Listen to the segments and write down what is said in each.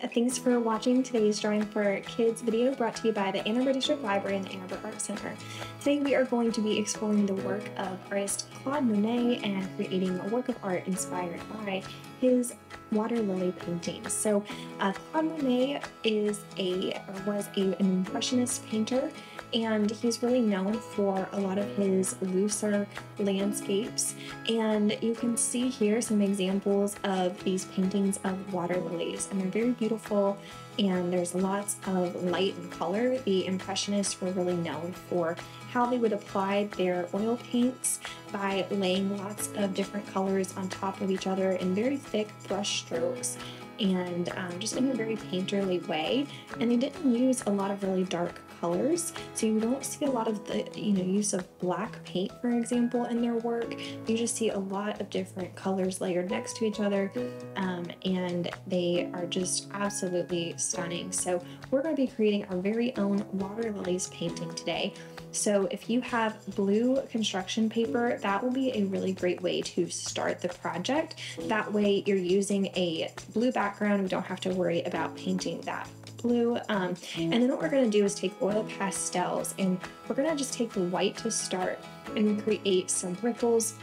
Hi, thanks for watching today's Drawing for Kids video brought to you by the Ann Arbor District Library and the Ann Arbor Art Center. Today we are going to be exploring the work of artist Claude Monet and creating a work of art inspired by his water lily paintings. So Claude Monet was an impressionist painter, and he's really known for a lot of his looser landscapes. And you can see here some examples of these paintings of water lilies, and they're very beautiful, and there's lots of light and color. The Impressionists were really known for how they would apply their oil paints by laying lots of different colors on top of each other in very thick brush strokes, and just in a very painterly way. And they didn't use a lot of really dark colors, so you don't see a lot of the use of black paint, for example, in their work. You just see a lot of different colors layered next to each other, and they are just absolutely stunning. So we're going to be creating our very own water lilies painting today. So if you have blue construction paper, that will be a really great way to start the project. That way you're using a blue background. We don't have to worry about painting that blue. And then what we're going to do is take oil pastels, and we're going to just take the white to start and create some ripples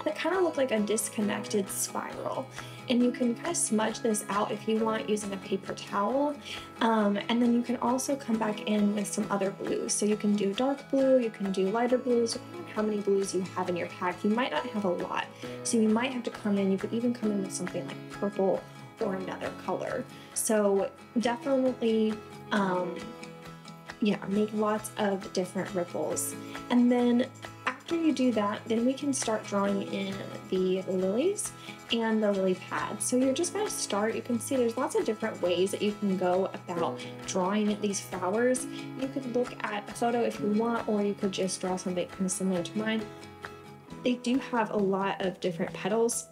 that kind of look like a disconnected spiral. And you can kind of smudge this out if you want using a paper towel. And then you can also come back in with some other blues. So you can do dark blue, you can do lighter blues, depending on how many blues you have in your pack. You might not have a lot, so you might have to come in. You could even come in with something like purple or another color. So definitely, make lots of different ripples. And then after you do that, then we can start drawing in the lilies and the lily pads. So you're just going to start. You can see there's lots of different ways that you can go about drawing these flowers. You could look at a photo if you want, or you could just draw something kind of similar to mine. They do have a lot of different petals,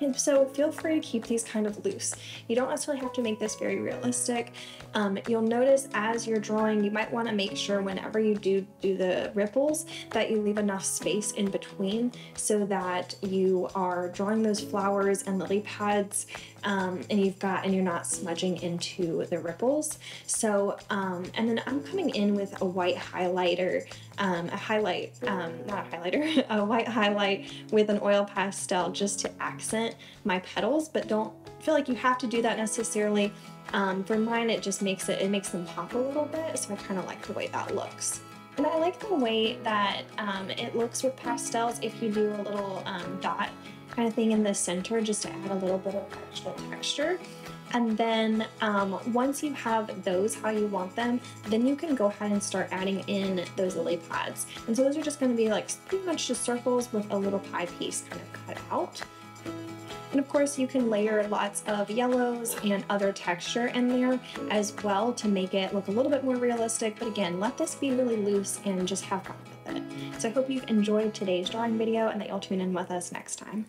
and so feel free to keep these kind of loose. You don't necessarily have to make this very realistic. You'll notice as you're drawing, you might want to make sure whenever you do the ripples that you leave enough space in between so that you are drawing those flowers and lily pads, and you're not smudging into the ripples. So, and then I'm coming in with a white highlighter, a white highlight with an oil pastel just to accent my petals, but don't feel like you have to do that necessarily. For mine, it just makes them pop a little bit, so I kind of like the way that looks. And I like the way that it looks with pastels if you do a little dot kind of thing in the center just to add a little bit of extra texture. And then once you have those how you want them, then you can go ahead and start adding in those lily pads. And so those are just going to be like pretty much just circles with a little pie piece kind of cut out. And of course you can layer lots of yellows and other texture in there as well to make it look a little bit more realistic. But again, let this be really loose and just have fun with it. So I hope you've enjoyed today's drawing video and that you'll tune in with us next time.